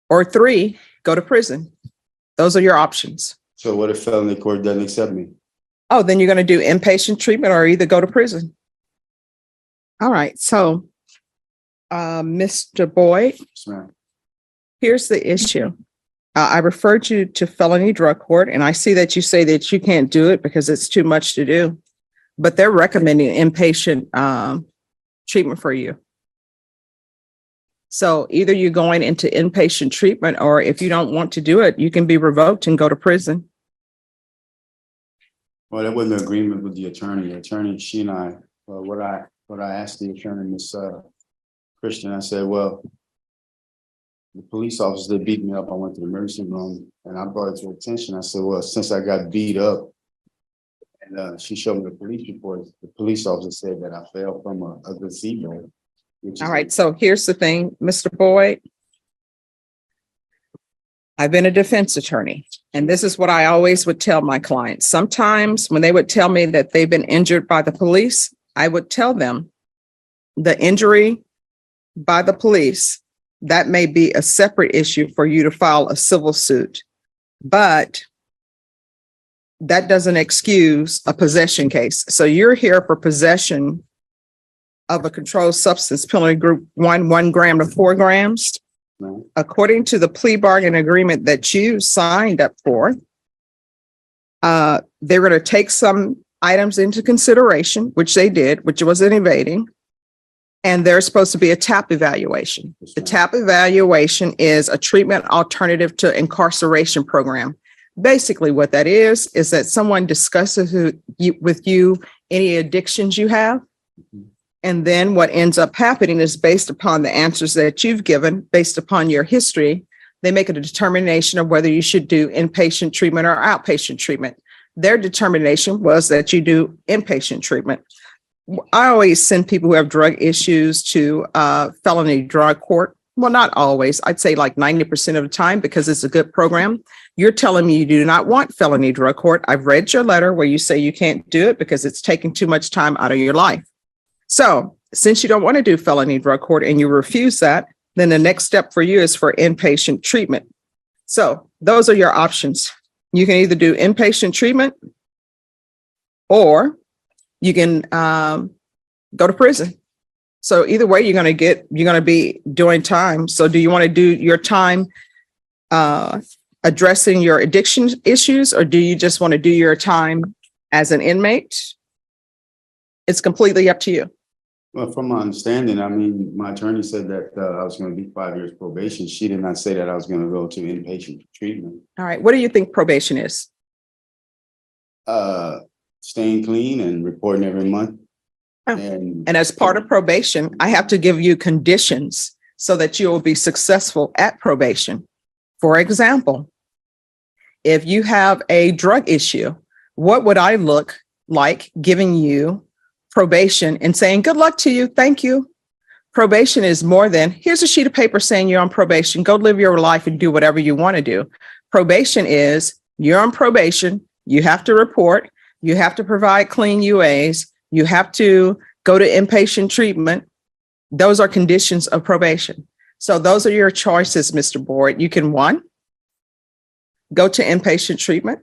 or 3, go to prison. Those are your options. So what if felony court doesn't accept me? Oh, then you're going to do inpatient treatment or either go to prison. All right. So, Mr. Boyd, Yes, ma'am. here's the issue. I referred you to felony drug court, and I see that you say that you can't do it because it's too much to do, but they're recommending inpatient treatment for you. So either you're going into inpatient treatment, or if you don't want to do it, you can be revoked and go to prison. Well, that wasn't an agreement with the attorney. The attorney, she and I, what I asked the attorney, Miss Christian, I said, well, the police officer, they beat me up. I went to the emergency room and I brought it to her attention. I said, well, since I got beat up, and she showed me the police report, the police officer said that I fell from a gazebo. All right. So here's the thing, Mr. Boyd. I've been a defense attorney, and this is what I always would tell my clients. Sometimes when they would tell me that they've been injured by the police, I would tell them the injury by the police, that may be a separate issue for you to file a civil suit, but that doesn't excuse a possession case. So you're here for possession of a controlled substance, penalty group 1 gram to 4 grams. No. According to the plea bargain agreement that you signed up for, they're going to take some items into consideration, which they did, which was an evading, and there's supposed to be a TAP evaluation. The TAP evaluation is a treatment alternative to incarceration program. Basically, what that is that someone discusses with you any addictions you have. And then what ends up happening is based upon the answers that you've given, based upon your history, they make a determination of whether you should do inpatient treatment or outpatient treatment. Their determination was that you do inpatient treatment. I always send people who have drug issues to felony drug court. Well, not always. I'd say like 90% of the time, because it's a good program. You're telling me you do not want felony drug court. I've read your letter where you say you can't do it because it's taking too much time out of your life. So since you don't want to do felony drug court and you refuse that, then the next step for you is for inpatient treatment. So those are your options. You can either do inpatient treatment or you can go to prison. So either way, you're going to be doing time. So do you want to do your time addressing your addiction issues, or do you just want to do your time as an inmate? It's completely up to you. Well, from my understanding, I mean, my attorney said that I was going to be 5 years probation. She did not say that I was going to go to inpatient treatment. All right. What do you think probation is? Staying clean and reporting every month. Oh. And as part of probation, I have to give you conditions so that you will be successful at probation. For example, if you have a drug issue, what would I look like giving you probation and saying, good luck to you, thank you? Probation is more than, here's a sheet of paper saying you're on probation, go live your life and do whatever you want to do. Probation is, you're on probation, you have to report, you have to provide clean UAs, you have to go to inpatient treatment. Those are conditions of probation. So those are your choices, Mr. Boyd. You can, 1, go to inpatient treatment,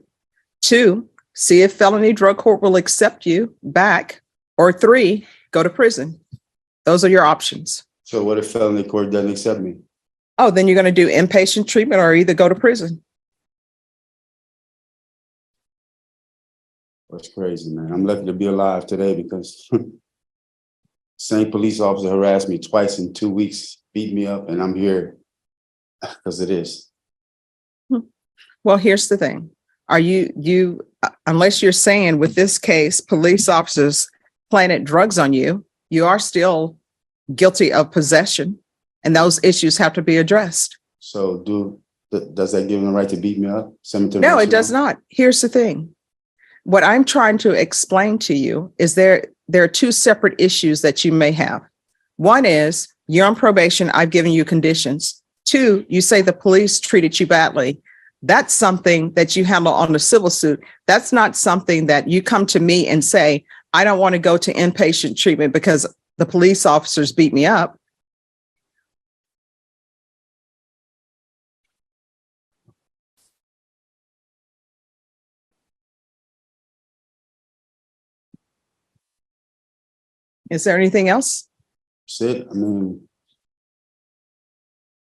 2, see if felony drug court will accept you back, or 3, go to prison. Those are your options. So what if felony court doesn't accept me? Oh, then you're going to do inpatient treatment or either go to prison. That's crazy, man. I'm lucky to be alive today because same police officer harassed me twice in 2 weeks, beat me up, and I'm here because of this. Well, here's the thing. Are you unless you're saying with this case, police officers planted drugs on you, you are still guilty of possession, and those issues have to be addressed. So does that give them the right to beat me up? No, it does not. Here's the thing. What I'm trying to explain to you is there are 2 separate issues that you may have. 1 is you're on probation. I've given you conditions. 2, you say the police treated you badly. That's something that you handle on the civil suit. That's not something that you come to me and say, I don't want to go to inpatient treatment because the police officers beat me up. Is there anything else? That's it. I mean,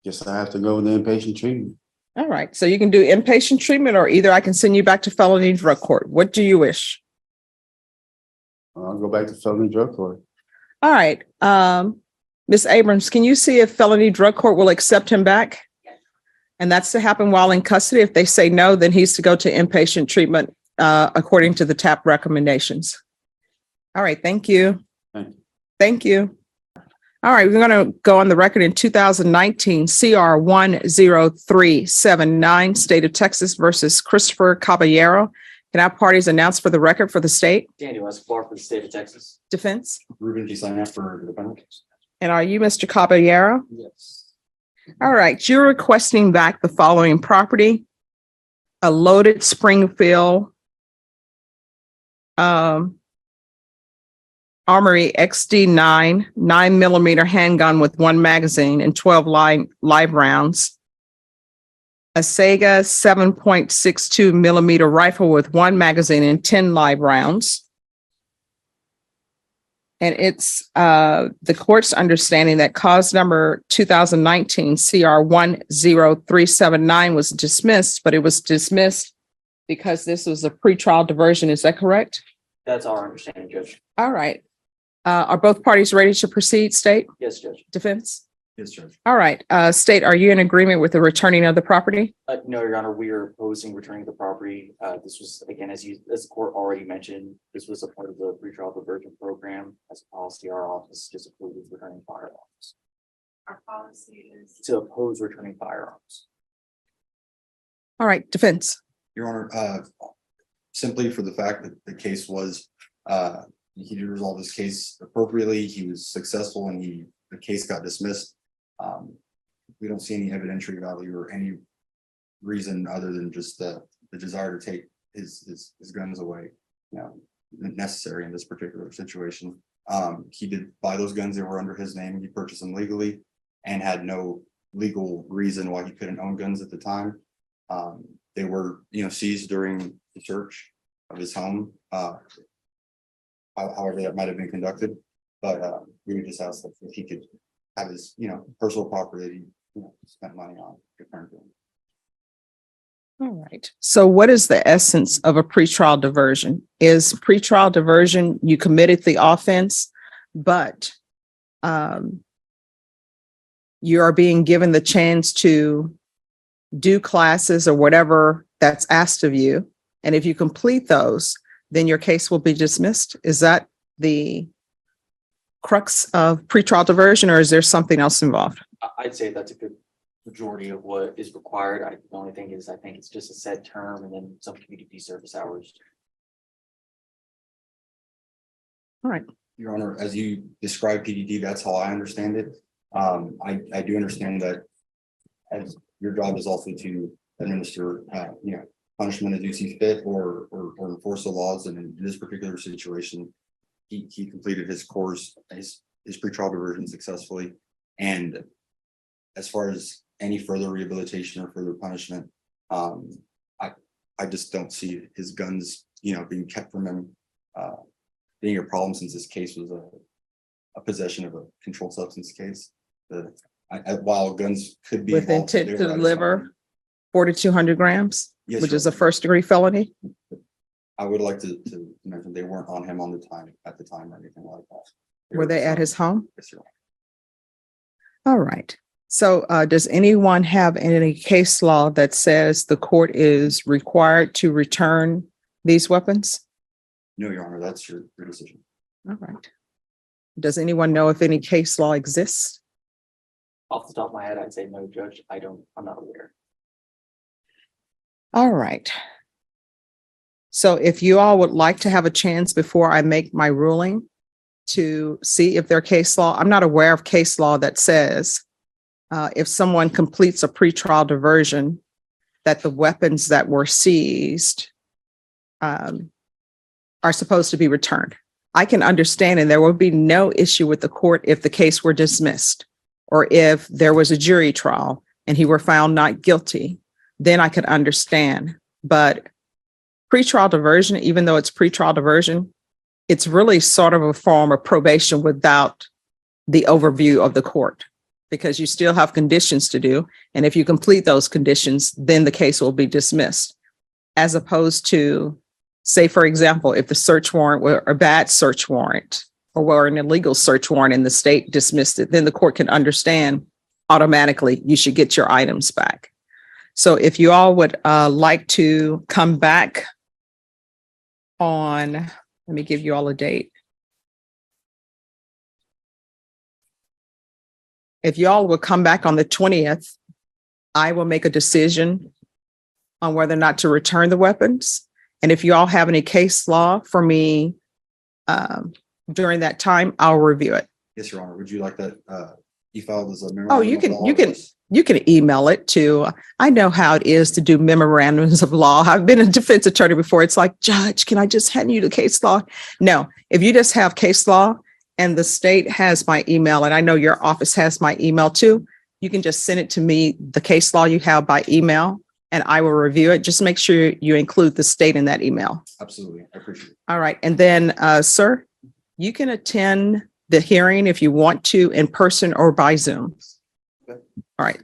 guess I have to go with the inpatient treatment. All right. So you can do inpatient treatment, or either I can send you back to felony drug court. What do you wish? I'll go back to felony drug court. All right. Ms. Abrams, can you see if felony drug court will accept him back? And that's to happen while in custody. If they say no, then he's to go to inpatient treatment according to the TAP recommendations. All right. Thank you. Thank you. Thank you. All right. We're going to go on the record in 2019 CR 10379, State of Texas versus Christopher Caballero. Can our parties announce for the record for the state? Daniel Escobar for the state of Texas. Defense? Ruben Gisana for the defendant. And are you Mr. Caballero? Yes. All right, you're requesting back the following property: a loaded Springfield Armory XD9 9mm handgun with 1 magazine and 12 live rounds, a Sega 7.62mm rifle with 1 magazine and 10 live rounds. And it's the court's understanding that cause number 2019 CR 10379 was dismissed, but it was dismissed because this was a pretrial diversion. Is that correct? That's our understanding, Judge. All right. Are both parties ready to proceed, state? Yes, Judge. Defense? Yes, Judge. All right. State, are you in agreement with the returning of the property? No, Your Honor, we are opposing returning the property. This was, again, as the court already mentioned, this was a part of the pretrial diversion program. As a policy, our office disapproves returning firearms. Our policy is To oppose returning firearms. All right. Defense? Your Honor, simply for the fact that the case was, he did resolve this case appropriately, he was successful, and the case got dismissed. We don't see any evidentiary value or any reason other than just the desire to take his guns away, necessary in this particular situation. He did buy those guns, they were under his name, he purchased them legally and had no legal reason why he couldn't own guns at the time. They were, seized during the search of his home. However that might have been conducted, but we would just ask that if he could have his, personal property that he spent money on returned to him. All right. So what is the essence of a pretrial diversion? Is pretrial diversion, you committed the offense, but you are being given the chance to do classes or whatever that's asked of you. And if you complete those, then your case will be dismissed. Is that the crux of pretrial diversion, or is there something else involved? I'd say that's a good majority of what is required. The only thing is, I think it's just a set term and then some community service hours. All right. Your Honor, as you describe PDD, that's how I understand it. I do understand that as your job is also to administer, punishment as you see fit or enforce the laws. And in this particular situation, he completed his course, his pretrial diversion successfully. And as far as any further rehabilitation or further punishment, I just don't see his guns, being kept from him, being a problem, since this case was a possession of a controlled substance case. While guns could be With involved, intent they to were at his deliver home. 4,200 grams, Yes, which Your is a Honor. first-degree felony? I would like to mention they weren't on him at the time or anything like that. Were they at his home? Yes, Your All Honor. right. So does anyone have any case law that says the court is required to return these weapons? No, Your Honor, that's your decision. All right. Does anyone know if any case law exists? Off the top of my head, I'd say no, Judge. I'm not aware. All right. So if you all would like to have a chance before I make my ruling to see if their case law, I'm not aware of case law that says if someone completes a pretrial diversion, that the weapons that were seized are supposed to be returned. I can understand, and there will be no issue with the court if the case were dismissed or if there was a jury trial and he were found not guilty, then I could understand. But pretrial diversion, even though it's pretrial diversion, it's really sort of a form of probation without the overview of the court, because you still have conditions to do. And if you complete those conditions, then the case will be dismissed. As opposed to, say, for example, if the search warrant were a bad search warrant or were an illegal search warrant and the state dismissed it, then the court can understand automatically you should get your items back. So if you all would like to come back on, let me give you all a date. If you all will come back on the 20th, I will make a decision on whether or not to return the weapons. And if you all have any case law for me during that time, I'll review it. Yes, Your Honor. Would you like that e-filed as a Oh, memorandum? you can email it to, I know how it is to do memorandums of law. I've been a defense attorney before. It's like, Judge, can I just hand you the case law? No, if you just have case law and the state has my email, and I know your office has my email too, you can just send it to me, the case law you have by email, and I will review it. Just make sure you include the state in that email. Absolutely. I appreciate it. All right. And then, sir, you can attend the hearing if you want to in person or by Zoom. Okay. All right.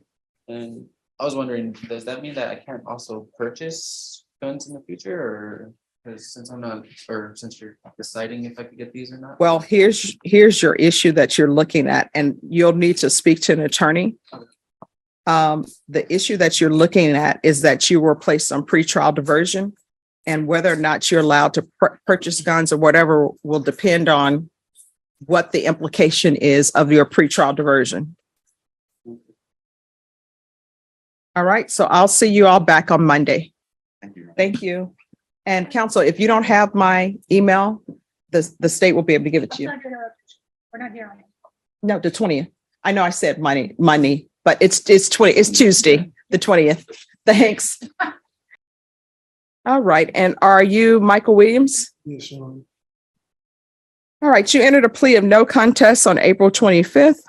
And I was wondering, does that mean that I can't also purchase guns in the future, or because since I'm not, or since you're deciding if I could get these or not? Well, here's your issue that you're looking at, and you'll need to speak to an attorney. The issue that you're looking at is that you were placed on pretrial diversion, and whether or not you're allowed to purchase guns or whatever will depend on what the implication is of your pretrial diversion. All right, so I'll see you all back on Monday. Thank you. Thank you. And counsel, if you don't have my email, the state will be able to give it to you. We're not here on it. No, the 20th. I know I said Monday, but it's Tuesday, the 20th. Thanks. All right. And are you Michael Williams? Yes, Your Honor. All right. You entered a plea of no contest on April 25th.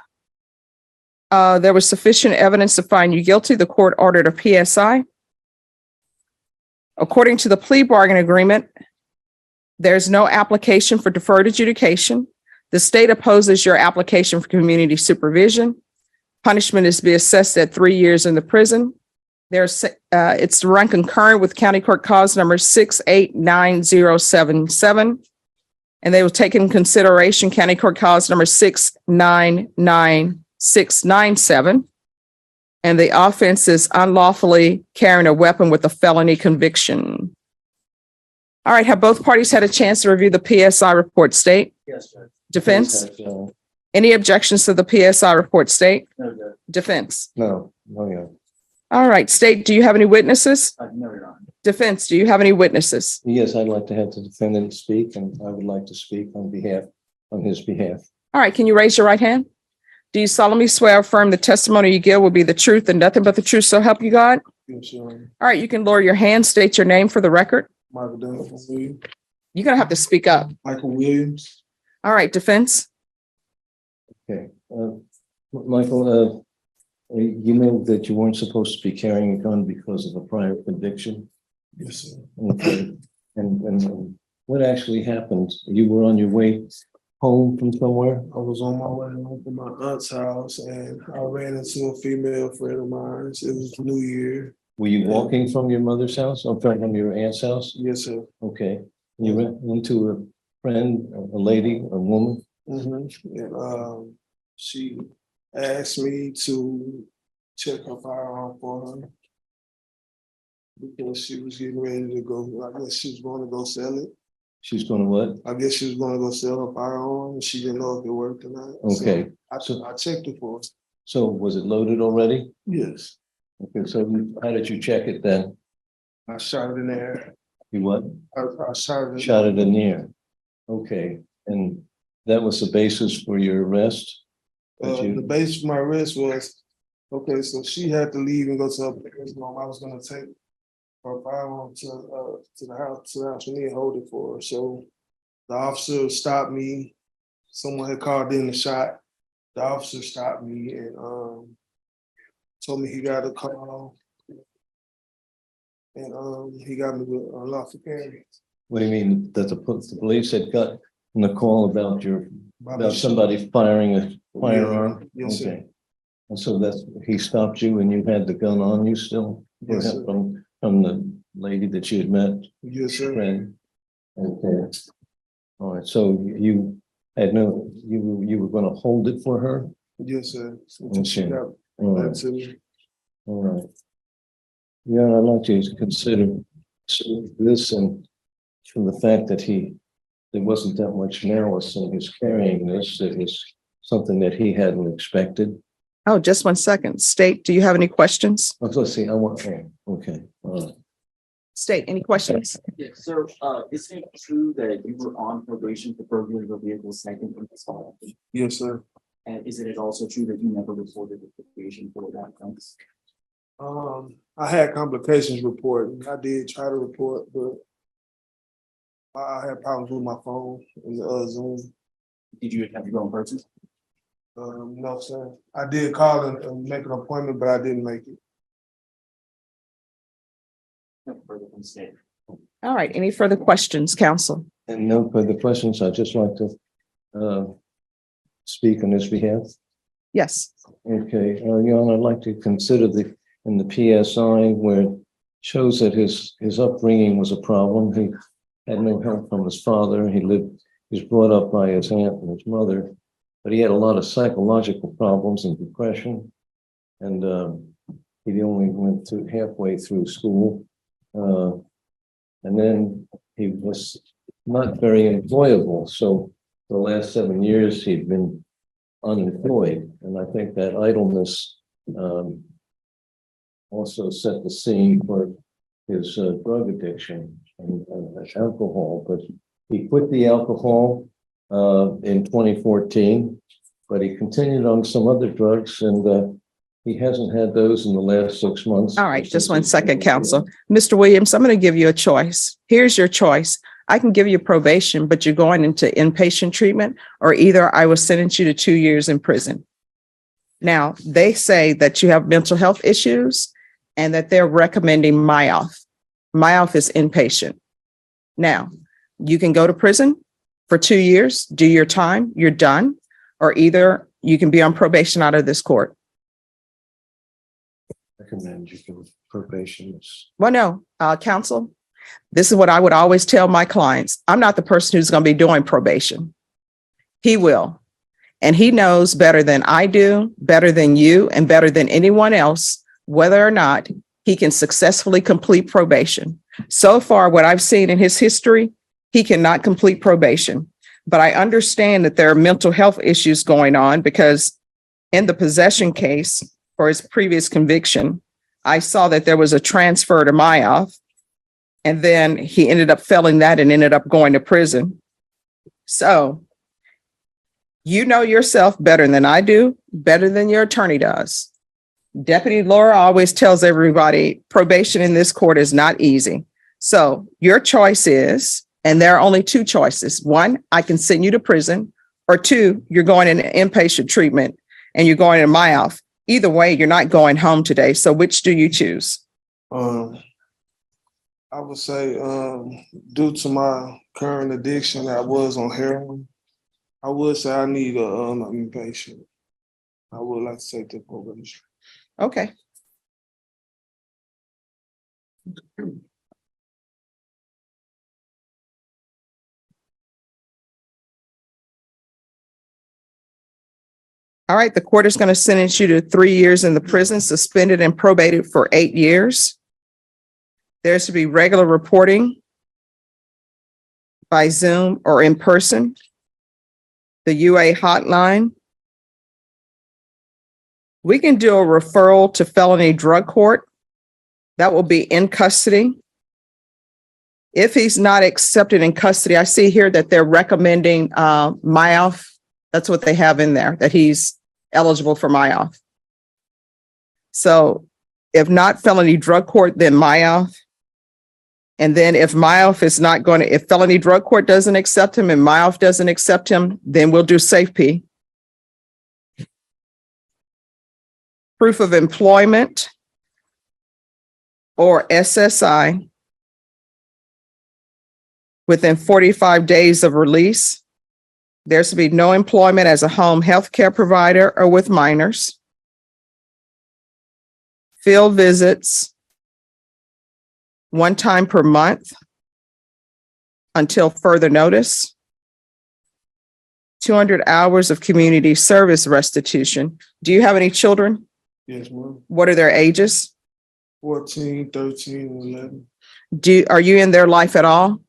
There was sufficient evidence to find you guilty. The court ordered a PSI. According to the plea bargain agreement, there's no application for deferred adjudication. The state opposes your application for community supervision. Punishment is to be assessed at 3 years in the prison. It's to run concurrent with County Court Cause number 689077. And they will take in consideration County Court Cause number 699697. And the offense is unlawfully carrying a weapon with a felony conviction. All right, have both parties had a chance to review the PSI report, state? Yes, Judge. Defense? Any objections to the PSI report, state? No, Judge. Defense? No, yeah. All right, state, do you have any witnesses? No, Your Honor. Defense, do you have any witnesses? Yes, I'd like to have the defendant speak, and I would like to speak on his behalf. All right, can you raise your right hand? Do you solemnly swear or affirm the testimony you give will be the truth and nothing but the truth, so help you God? Yes, Your Honor. All right, you can lower your hand, state your name for the record. Michael Williams. You're gonna have to speak up. Michael Williams. All right, defense? Okay. Michael, you know that you weren't supposed to be carrying a gun because of a prior conviction? Yes, sir. Okay. And what actually happened? You were on your way home from somewhere? I was on my way home from my aunt's house, and I ran into a female friend of mine. It was New Year. Were you walking from your mother's house or from your aunt's house? Yes, sir. Okay. You went into a friend, a lady, a woman? Mm-hmm. And she asked me to check her firearm for her because she was getting ready to go. I guess she was going to go sell it. She's going to what? I guess she was going to go sell her firearm, and she didn't know if it worked or not. Okay. So I checked it for her. So was it loaded already? Yes. Okay. So how did you check it then? I shot it in the air. You what? I shot it in the air. Okay. And that was the basis for your arrest? The basis for my arrest was, okay, so she had to leave and go to her parents' home. I was gonna take her firearm to the house for me and hold it for her. So the officer stopped me. Someone had called in the shot. The officer stopped me and told me he got a call. And he got me with unlawful carry. What do you mean that the police had the call about somebody firing a firearm? Yes, sir. Okay. And so he stopped you and you had the gun on you still? Yes, sir. From the lady that you had met? Yes, sir. Friend? Okay. All right, so you were gonna hold it for her? Yes, sir. Until she Okay. got All back right, to me. all right. Yeah, I'd like to consider this and from the fact that there wasn't that much malice in his carrying this, it was something that he hadn't expected. Oh, just 1 second. State, do you have any questions? Let's see, okay, all right. State, any questions? Yes, sir. Is it true that you were on probation for burglary of a vehicle second in this file? Yes, sir. And is it also true that you never reported the probation for that offense? I had complications reporting. I did try to report, but I had problems with my phone and the Zoom. Did you have to go in person? No, sir. I did call and make an appointment, but I didn't make it. No further from the state. All right, any further questions, counsel? And no further questions, I'd just like to speak on his behalf. Yes. Okay, Your Honor, I'd like to consider in the PSI where it shows that his upbringing was a problem. He had no help from his father. He was brought up by his aunt and his mother, but he had a lot of psychological problems and depression. And he only went through halfway through school. And then he was not very employable. So the last 7 years he'd been unemployed. And I think that idleness also set the scene for his drug addiction and alcohol. But he quit the alcohol in 2014, but he continued on some other drugs and he hasn't had those in the last 6 months. All right, just 1 second, counsel. Mr. Williams, I'm going to give you a choice. Here's your choice. I can give you probation, but you're going into inpatient treatment, or either I will sentence you to 2 years in prison. Now, they say that you have mental health issues and that they're recommending MIOF. MIOF is inpatient. Now, you can go to prison for 2 years, do your time, you're done, or either you can be on probation out of this court. Recommend you go probation. Well, no, counsel, this is what I would always tell my clients. I'm not the person who's going to be doing probation. He will. And he knows better than I do, better than you, and better than anyone else, whether or not he can successfully complete probation. So far, what I've seen in his history, he cannot complete probation. But I understand that there are mental health issues going on because in the possession case for his previous conviction, I saw that there was a transfer to MIOF. And then he ended up failing that and ended up going to prison. So you know yourself better than I do, better than your attorney does. Deputy Laura always tells everybody probation in this court is not easy. So your choice is, and there are only two choices. One, I can send you to prison, or two, you're going into inpatient treatment and you're going to MIOF. Either way, you're not going home today. So which do you choose? I would say, due to my current addiction, I was on heroin. I would say I need an inpatient. I would like to take the probation. Okay. All right, the court is going to sentence you to 3 years in the prison, suspended and probated for 8 years. There's to be regular reporting by Zoom or in person. The UA hotline. We can do a referral to felony drug court. That will be in custody. If he's not accepted in custody, I see here that they're recommending MIOF. That's what they have in there, that he's eligible for MIOF. So if not felony drug court, then MIOF. And then if MIOF is not going to, if felony drug court doesn't accept him and MIOF doesn't accept him, then we'll do SafeP. Proof of employment or SSI within 45 days of release. There's to be no employment as a home health care provider or with minors. Field visits one time per month until further notice. 200 hours of community service restitution. Do you have any children? Yes, ma'am. What are their ages? 14, 13, and 11. Are you in their life at all?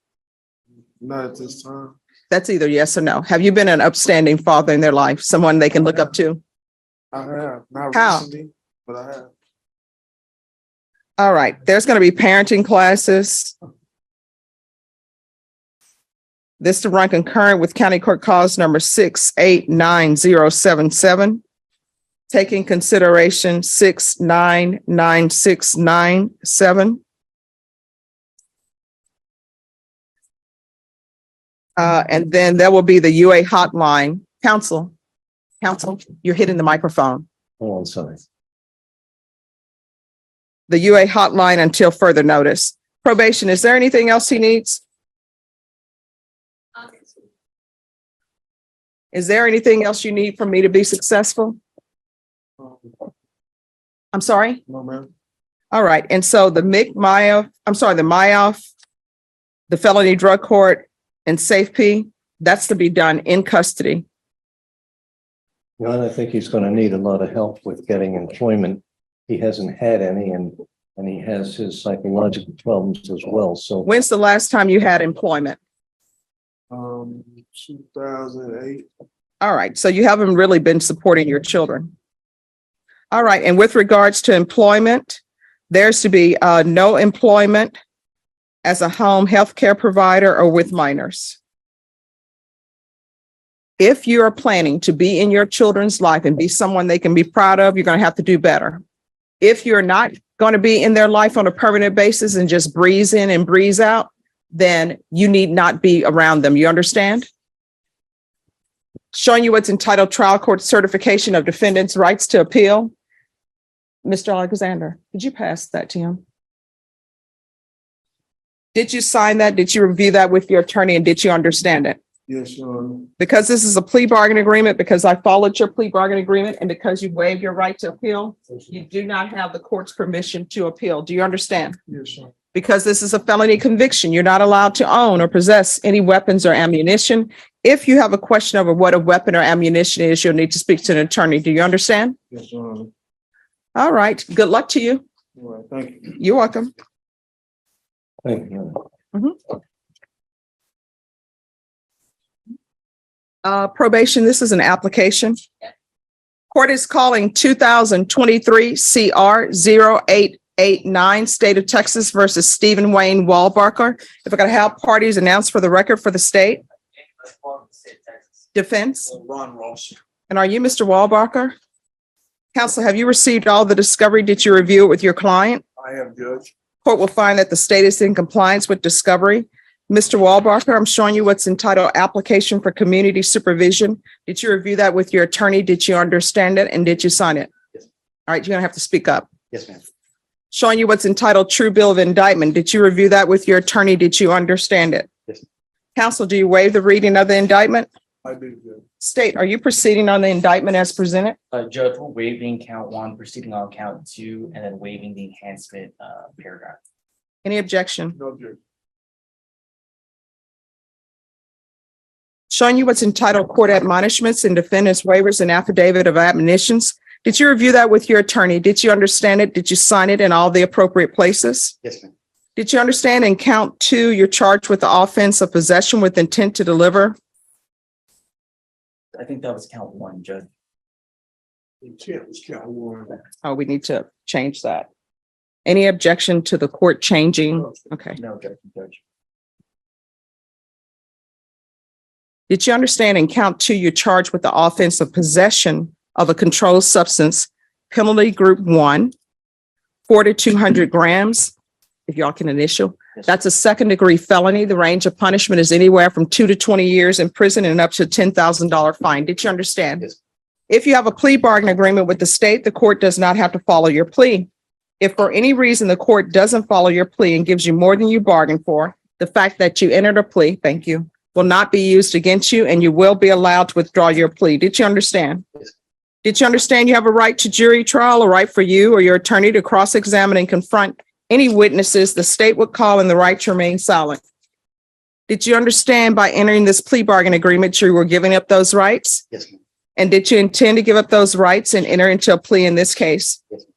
Not at this time. That's either yes or no. Have you been an upstanding father in their life, someone they can look up to? I have, not How? recently, but I have. All right, there's going to be parenting classes. This to run concurrent with County Court Cause number 689077. Taking consideration 699697. And then there will be the UA hotline. Counsel, you're hitting the microphone. Oh, I'm sorry. The UA hotline until further notice. Probation, is there anything else he needs? Is there anything else you need from me to be successful? I'm sorry? No, ma'am. All right, and so the MIOF, the felony drug court and SafeP, that's to be done in custody. John, I think he's going to need a lot of help with getting employment. He hasn't had any, and he has his psychological problems as well. So When's the last time you had employment? 2008. All right, so you haven't really been supporting your children. All right, and with regards to employment, there's to be no employment as a home health care provider or with minors. If you are planning to be in your children's life and be someone they can be proud of, you're going to have to do better. If you're not going to be in their life on a permanent basis and just breeze in and breeze out, then you need not be around them. You understand? Showing you what's entitled Trial Court Certification of Defendant's Rights to Appeal. Mr. Alexander, did you pass that to him? Did you sign that? Did you review that with your attorney and did you understand it? Yes, Your Honor. Because this is a plea bargain agreement, because I followed your plea bargain agreement, and because you waived your right to appeal, you do not have the court's permission to appeal. Do you understand? Yes, sir. Because this is a felony conviction, you're not allowed to own or possess any weapons or ammunition. If you have a question over what a weapon or ammunition is, you'll need to speak to an attorney. Do you understand? Yes, Your Honor. All right. Good luck to you. All right, thank you. You're welcome. thank you. Probation, this is an application. Court is calling 2023 CR 0889, State of Texas versus Stephen Wayne Walbarker. If I could have parties announced for the record for the state. Defense. Ron Walsh. And are you Mr. Walbarker? Counsel, have you received all the discovery? Did you review it with your client? I have, Judge. Court will find that the state is in compliance with discovery. Mr. Walbarker, I'm showing you what's entitled Application for Community Supervision. Did you review that with your attorney? Did you understand it? And did you sign it? Yes. All right, you're gonna have to speak up. Yes, ma'am. Showing you what's entitled True Bill of Indictment. Did you review that with your attorney? Did you understand it? Yes. Counsel, do you waive the reading of the indictment? I do, Judge. State, are you proceeding on the indictment as presented? Judge, we're waiving count 1, proceeding on count 2, and then waiving the enhancement paragraph. Any objection? No, Judge. Showing you what's entitled Court Admonishments and Defendant's Waivers and Affidavit of Admonitions. Did you review that with your attorney? Did you understand it? Did you sign it in all the appropriate places? Yes, ma'am. Did you understand in count 2, you're charged with the offense of possession with intent to deliver? I think that was count 1, Judge. Count 1. Oh, we need to change that. Any objection to the court changing? Okay. No objection, Judge. Did you understand in count 2, you're charged with the offense of possession of a controlled substance, penalty group 1, 4 to 200 grams, if y'all can initial. Yes. That's a second-degree felony. The range of punishment is anywhere from 2 to 20 years in prison and up to $10,000 fine. Did you understand? Yes. If you have a plea bargain agreement with the state, the court does not have to follow your plea. If for any reason the court doesn't follow your plea and gives you more than you bargained for, the fact that you entered a plea, thank you, will not be used against you, and you will be allowed to withdraw your plea. Did you understand? Did you understand you have a right to jury trial, a right for you or your attorney to cross-examine and confront any witnesses the state would call, and the right to remain silent? Did you understand by entering this plea bargain agreement, you were giving up those rights? Yes, ma'am. And did you intend to give up those rights and enter into a plea in this case? Yes, ma'am.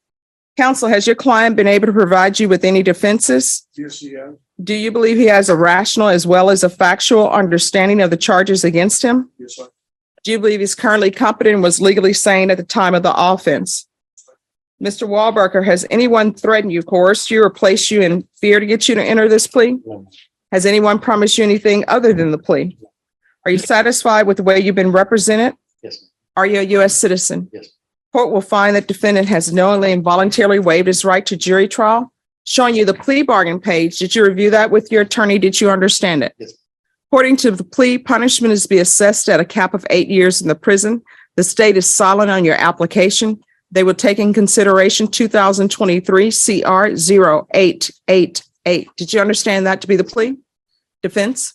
Counsel, has your client been able to provide you with any defenses? Yes, yeah. Do you believe he has a rational as well as a factual understanding of the charges against him? Yes, sir. Do you believe he's currently competent and was legally sane at the time of the offense? Mr. Wahlberger, has anyone threatened you, coerced you, or placed you in fear to get you to enter this plea? No. Has anyone promised you anything other than the plea? Are you satisfied with the way you've been represented? Yes, ma'am. Are you a U.S. citizen? Yes. Court will find that defendant has knowingly and voluntarily waived his right to jury trial. Showing you the plea bargain page, did you review that with your attorney? Did you understand it? Yes. According to the plea, punishment is to be assessed at a cap of 8 years in the prison. The state is silent on your application. They will take in consideration 2023 CR 0888. Did you understand that to be the plea? Defense?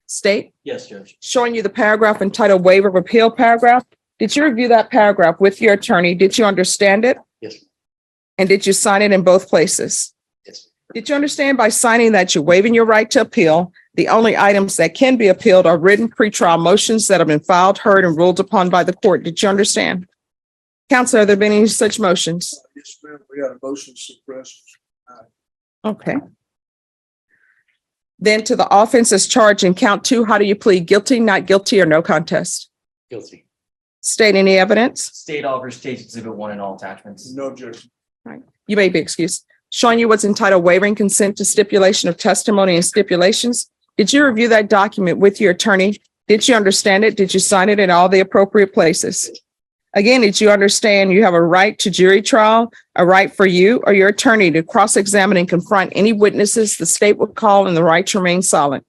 State? Yes, Judge. Showing you the paragraph entitled waiver of appeal paragraph. Did you review that paragraph with your attorney? Did you understand it? Yes, ma'am. And did you sign it in both places? Yes. Did you understand by signing that you're waiving your right to appeal? The only items that can be appealed are written pretrial motions that have been filed, heard, and ruled upon by the court. Did you understand? Counsel, have there been any such motions? Yes, ma'am. We got a motion to suppress. Okay. Then to the offenses charged in count 2, how do you plead? Guilty, not guilty, or no contest? Guilty. State any evidence? State offers State Exhibit 1 and all attachments. No objection. You may be excused. Showing you what's entitled waiving consent to stipulation of testimony and stipulations. Did you review that document with your attorney? Did you understand it? Did you sign it in all the appropriate places? Again, did you understand you have a right to jury trial, a right for you or your attorney to cross-examine and confront any witnesses the state would call, and the right to remain silent?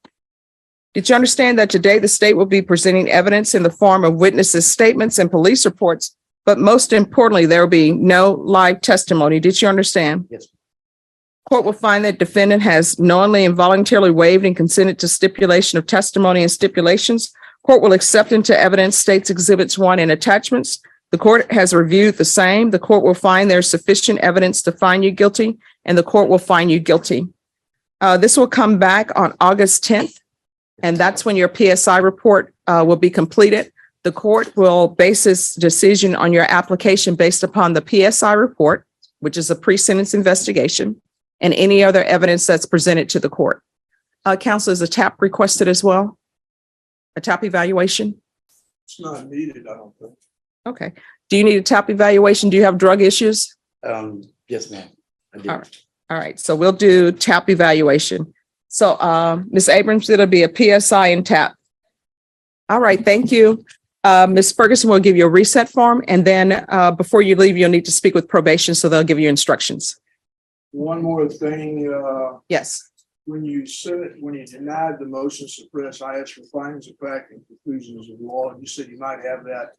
Did you understand that today the state will be presenting evidence in the form of witnesses' statements and police reports, but most importantly, there will be no live testimony? Did you understand? Yes. Court will find that defendant has knowingly and voluntarily waived and consented to stipulation of testimony and stipulations. Court will accept into evidence State's Exhibits 1 and attachments. The court has reviewed the same. The court will find there's sufficient evidence to find you guilty, and the court will find you guilty. This will come back on August 10th, and that's when your PSI report will be completed. The court will base its decision on your application based upon the PSI report, which is a pre-sentence investigation, and any other evidence that's presented to the court. Counsel, is a TAP requested as well? A TAP evaluation? It's not needed, I don't think. Okay. Do you need a TAP evaluation? Do you have drug issues? Yes, ma'am. I do. All right. All right. So we'll do TAP evaluation. So Ms. Abrams, it'll be a PSI and TAP. All right. Thank you. Ms. Ferguson will give you a reset form, and then before you leave, you'll need to speak with probation, so they'll give you instructions. One more thing, Yes. when you denied the motion to suppress, I asked for findings of fact and conclusions of law, and you said you might have that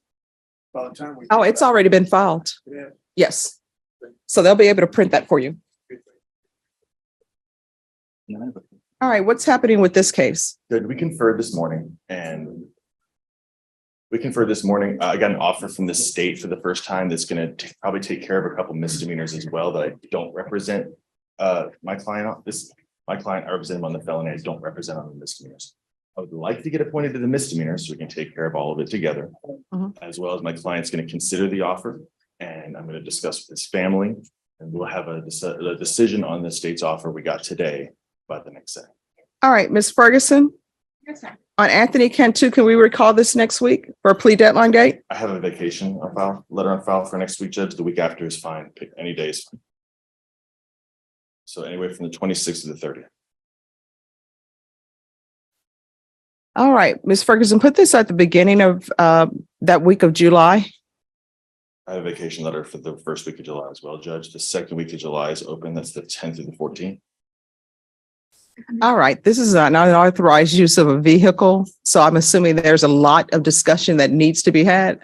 by the time we. Oh, it's already been filed. Yeah. Yes. So they'll be able to print that for you. All right. What's happening with this case? Good. We conferred this morning, and I got an offer from the state for the first time that's going to probably take care of a couple misdemeanors as well that I don't represent my client on this. My client, I represent him on the felony. I don't represent on the misdemeanors. I would like to get appointed to the misdemeanors so we can take care of all of it together, as well as my client's going to consider the offer, and I'm going to discuss with his family, and we'll have a decision on the state's offer we got today by the next day. All right, Ms. Ferguson, Yes, sir. on Anthony Cantu, can we recall this next week for a plea deadline date? I have a vacation on file, letter on file for next week, Judge. The week after is fine. Pick any day is fine. So anyway, from the 26th to the 30th. All right, Ms. Ferguson, put this at the beginning of that week of July. I have a vacation letter for the first week of July as well, Judge. The second week of July is open. That's the 10th through the 14th. All right, this is an unauthorized use of a vehicle, so I'm assuming there's a lot of discussion that needs to be had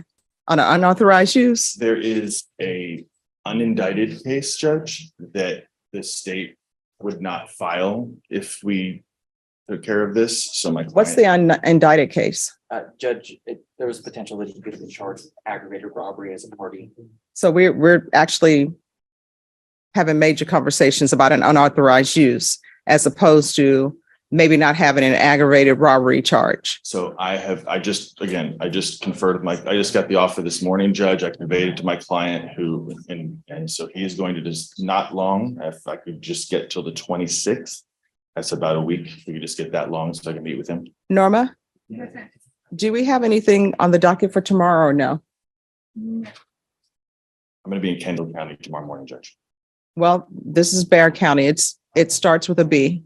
on an unauthorized use. There is a unindicted case, Judge, that the state would not file if we took care of this, so my. What's the indicted case? Judge, there was potential that he could have been charged with aggravated robbery as a party. So we're actually having major conversations about an unauthorized use as opposed to maybe not having an aggravated robbery charge. So I just conferred with I just got the offer this morning, Judge. I conveyed it to my client and so he is going to just not long, if I could just get till the 26th. That's about a week. If we could just get that long so I can meet with him. Norma, do we have anything on the docket for tomorrow or no? I'm going to be in Kendall County tomorrow morning, Judge. Well, this is Bear County. It starts with a B.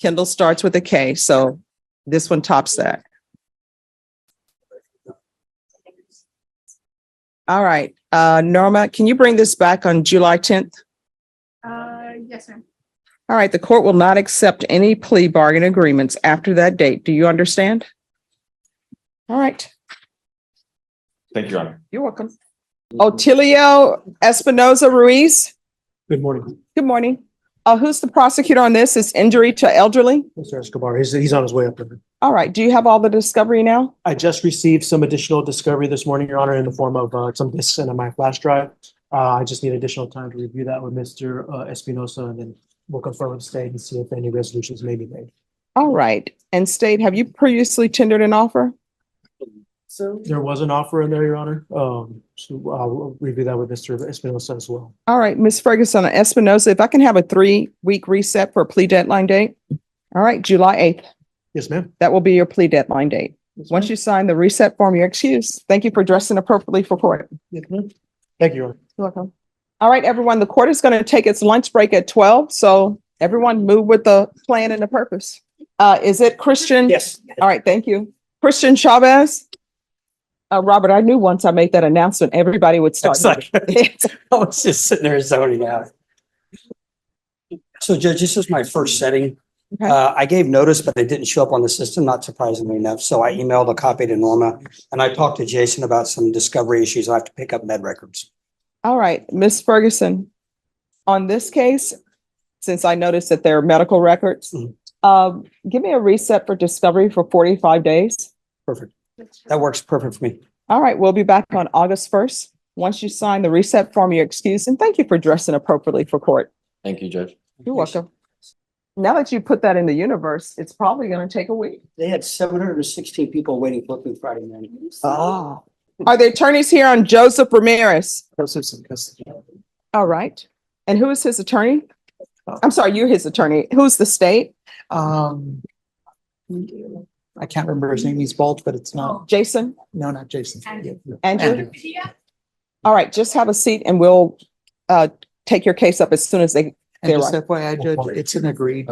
Kendall starts with a K, so this one tops that. All right, Norma, can you bring this back on July 10th? Yes, ma'am. All right, the court will not accept any plea bargain agreements after that date. Do you understand? All right, Thank you, Your Honor. you're welcome. Otilio Espinoza Ruiz, Good morning, good morning. Who's the prosecutor on this? Is injury to elderly? Mr. Escobar. He's on his way up there. All right, do you have all the discovery now? I just received some additional discovery this morning, Your Honor, in the form of some disks in my flash drive. I just need additional time to review that with Mr. Espinosa, and then we'll confirm with the state and see if any resolutions may be made. All right, and state, have you previously tendered an offer? So There was an offer in there, Your Honor. So I'll review that with Mr. Espinosa as well. All right, Ms. Ferguson, Espinoza, if I can have a 3-week reset for a plea deadline date. All right, July 8th, Yes, ma'am. that will be your plea deadline date. Once you sign the reset form, you're excused. Thank you for dressing appropriately for court. Yes, ma'am. Thank you, Your Honor. You're welcome. All right, everyone, the court is going to take its lunch break at 12, so everyone move with the plan and the purpose. Is it Christian? Yes. All right, thank you. Christian Chavez? Robert, I knew once I made that announcement, everybody would start. I was just sitting there zoning out. So Judge, this is my first setting. Okay. I gave notice, but it didn't show up on the system, not surprisingly enough. So I emailed a copy to Norma and I talked to Jason about some discovery issues. I have to pick up med records. All right, Ms. Ferguson, on this case, since I noticed that there are medical records, give me a reset for discovery for 45 days. Perfect. That works perfect for me. All right, we'll be back on August 1st. Once you sign the reset form, you're excused, and thank you for dressing appropriately for court. Thank you, Judge. You're welcome. Now that you put that in the universe, it's probably going to take a week. They had 716 people waiting for me Friday morning. Oh. Are the attorneys here on Joseph Ramirez? All right. And who is his attorney? I'm sorry, you're his attorney. Who's the state? I can't remember his name. He's bald, but it's not. Jason? No, not Jason. Andrew? All right, just have a seat and we'll take your case up as soon as they arrive. FYI, Judge, it's an agreed.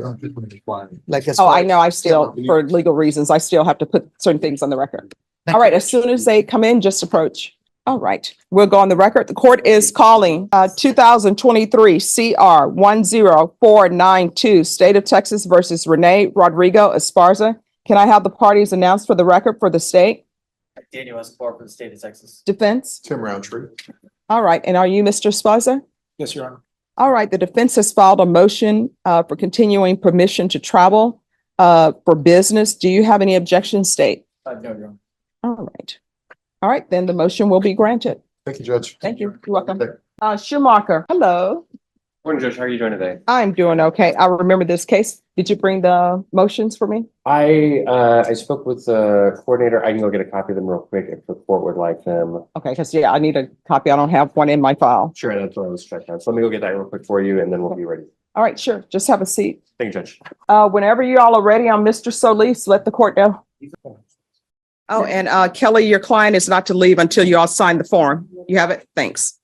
Like as Oh, far I as- know, I still, for legal reasons, I still have to put certain things on the record. All right, as soon as they come in, just approach. All right, we'll go on the record. The court is calling 2023 CR 10492, State of Texas versus Renee Rodrigo Esparza. Can I have the parties announced for the record for the state? Daniel Escobar for the state of Texas. Defense? Tim Roundtree. All right, and are you Mr. Esparza? Yes, Your Honor. All right, the defense has filed a motion for continuing permission to travel for business. Do you have any objections, state? No, Your Honor. All right. All right, then the motion will be granted. Thank you, Judge. Thank you. You're welcome. Schumacher, hello. Morning, Judge. How are you doing today? I'm doing okay. I remember this case. Did you bring the motions for me? I spoke with the coordinator. I can go get a copy of them real quick if the court would like them. Okay, because I need a copy. I don't have one in my file. Sure, that's what I was checking on. So let me go get that real quick for you and then we'll be ready. All right, sure. Just have a seat. Thank you, Judge. Whenever you all are ready, I'm Mr. Solis. Let the court know. Oh, and Kelly, your client is not to leave until you all sign the form. You have it? Thanks.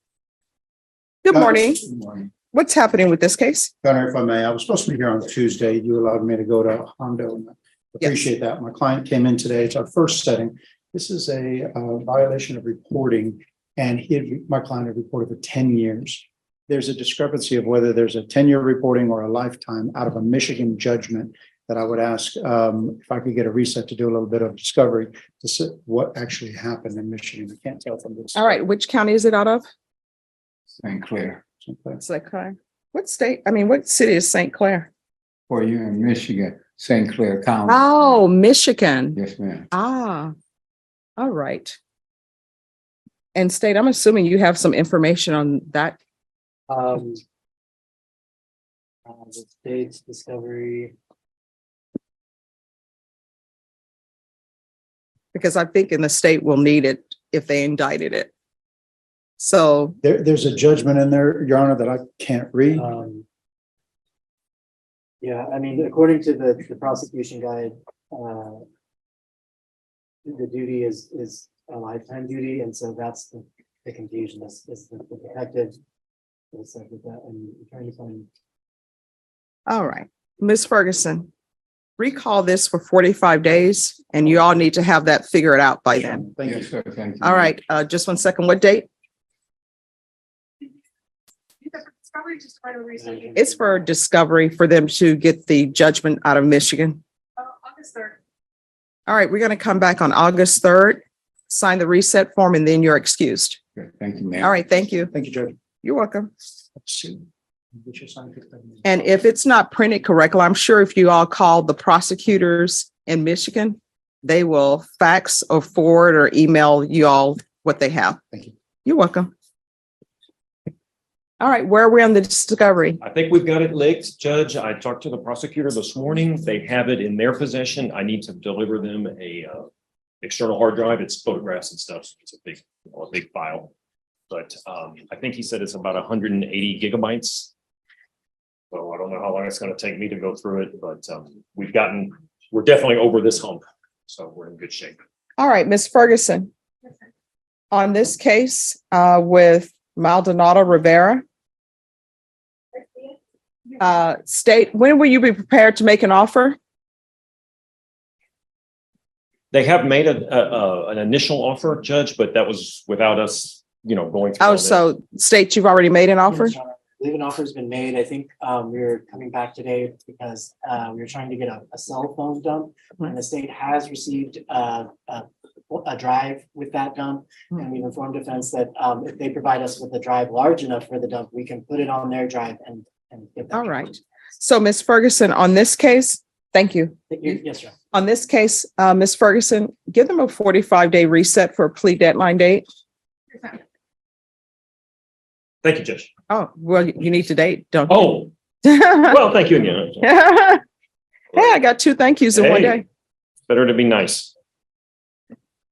Good morning. Good morning. What's happening with this case? Your Honor, if I may, I was supposed to be here on Tuesday. You allowed me to go to Hondo. And I appreciate that. My client came in today. It's our first setting. This is a violation of reporting, and my client had reported for 10 years. There's a discrepancy of whether there's a 10-year reporting or a lifetime out of a Michigan judgment that I would ask if I could get a reset to do a little bit of discovery to see what actually happened in Michigan. I can't tell from this. All right, which county is it out of? St. Clair. St. Clair. What state? I mean, what city is St. Clair? For you in Michigan. St. Clair County. Oh, Michigan. Yes, ma'am. Ah, all right. And State, I'm assuming you have some information on that. The state's discovery. Because I think in the state will need it if they indicted it. So, There's a judgment in there, Your Honor, that I can't read. Yeah, I mean, according to the prosecution guide, the duty is a lifetime duty, and so that's the confusion is the detective. Is like with that, and I'm trying to find. all right, Ms. Ferguson, recall this for 45 days and you all need to have that figured out by then. Thank you, sir. Thank you. All right, just 1 second. What date? Discovery, just right over research. It's for discovery for them to get the judgment out of Michigan. August 3rd. All right, we're going to come back on August 3rd, sign the reset form, and then you're excused. Okay, thank you, ma'am. All right, thank you. Thank you, Judge. You're welcome. And if it's not printed correctly, I'm sure if you all call the prosecutors in Michigan, they will fax or forward or email you all what they have. Thank you. You're welcome. All right, where are we on the discovery? I think we've got it licked, Judge. I talked to the prosecutor this morning. They have it in their possession. I need to deliver them a external hard drive. It's photographs and stuff. So it's a big file. But I think he said it's about 180 gigabytes. So I don't know how long it's going to take me to go through it, but we're definitely over this hump. So we're in good shape. All right, Ms. Ferguson. On this case with Maldonado Rivera, State, when will you be prepared to make an offer? They have made an initial offer, Judge, but that was without us, going through. Oh, all that. so State, you've already made an offer? I believe an offer's been made. I think we're coming back today because we were trying to get a cell phone dump, and the state has received a drive with that dump. And we've informed defense that if they provide us with a drive large enough for the dump, we can put it on their drive and get that. All right. So Ms. Ferguson, on this case, thank you. Yes, sir. On this case, Ms. Ferguson, give them a 45-day reset for a plea deadline date. Thank you, Judge. Oh, well, you need to date, don't you? Oh, well, thank you again. Hey, I got 2 thank yous in one Hey. day. Better to be nice.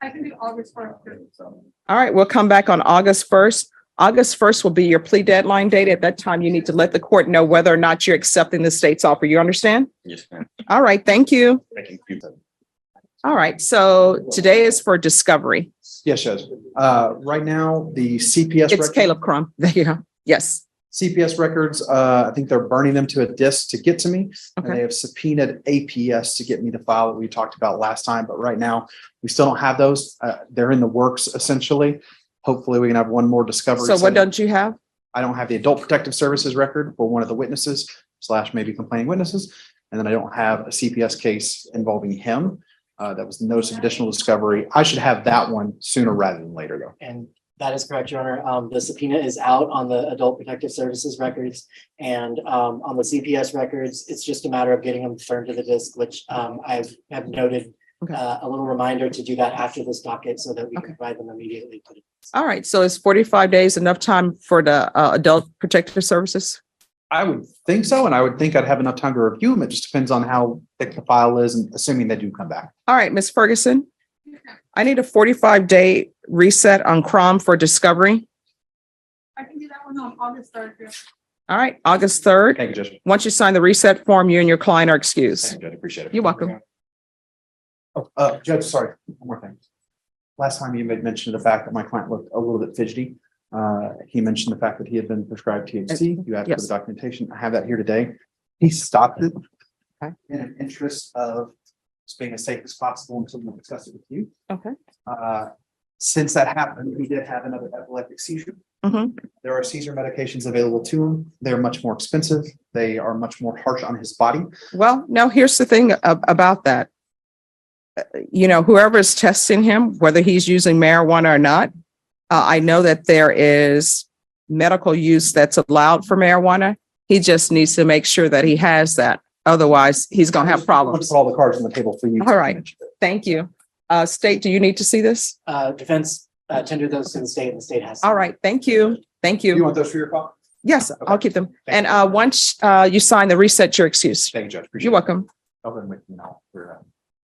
I can do August 1st. All right, we'll come back on August 1st. August 1st will be your plea deadline date. At that time, you need to let the court know whether or not you're accepting the state's offer. You understand? Yes, ma'am. All right, thank you. Thank you. All right, so today is for discovery. Yes, Judge. Right now, the CPS. It's Caleb Crum. There you go. Yes. CPS records, I think they're burning them to a disk to get to me. And Okay. they have subpoenaed APS to get me the file that we talked about last time, but right now we still don't have those. They're in the works essentially. Hopefully we can have one more discovery. So what don't you have? I don't have the Adult Protective Services record for one of the witnesses / maybe complaining witnesses. And then I don't have a CPS case involving him. That was the notice of additional discovery. I should have that one sooner rather than later though. And that is correct, Your Honor. The subpoena is out on the Adult Protective Services records, and on the CPS records, it's just a matter of getting them turned to the disk, which I have noted a little reminder to do that after this docket so that we can provide them immediately. All right, so is 45 days enough time for the Adult Protective Services? I would think so, and I would think I'd have enough time to review them. It just depends on how thick the file is and assuming they do come back. All right, Ms. Ferguson, I need a 45-day reset on Crum for discovery. I can do that one on August 3rd. All right, August 3rd. Thank you, Judge. Once you sign the reset form, you and your client are excused. Thank you, Judge. Appreciate it. You're welcome. Oh, Judge, sorry, one more thing. Last time you made mention of the fact that my client looked a little bit fidgety. He mentioned the fact that he had been prescribed THC. You asked for Yes. the documentation. I have that here today. He stopped it Okay. in an interest of just being as safe as possible until we discuss it with you. Okay. Since that happened, he did have another epileptic seizure. Mhm. There are seizure medications available to him. They're much more expensive. They are much more harsh on his body. Well, now here's the thing about that. Whoever is testing him, whether he's using marijuana or not, I know that there is medical use that's allowed for marijuana. He just needs to make sure that he has that. Otherwise, he's gonna have problems. Put all the cards on the table for you. All right. Thank you. State, do you need to see this? Defense tendered those to the state and the state has. All right, thank you. Thank You you. want those for your file? Yes, I'll keep them. Thank And once you sign the reset, your excuse. Thank you, Judge. Appreciate You're it. welcome. I'll go and make them now.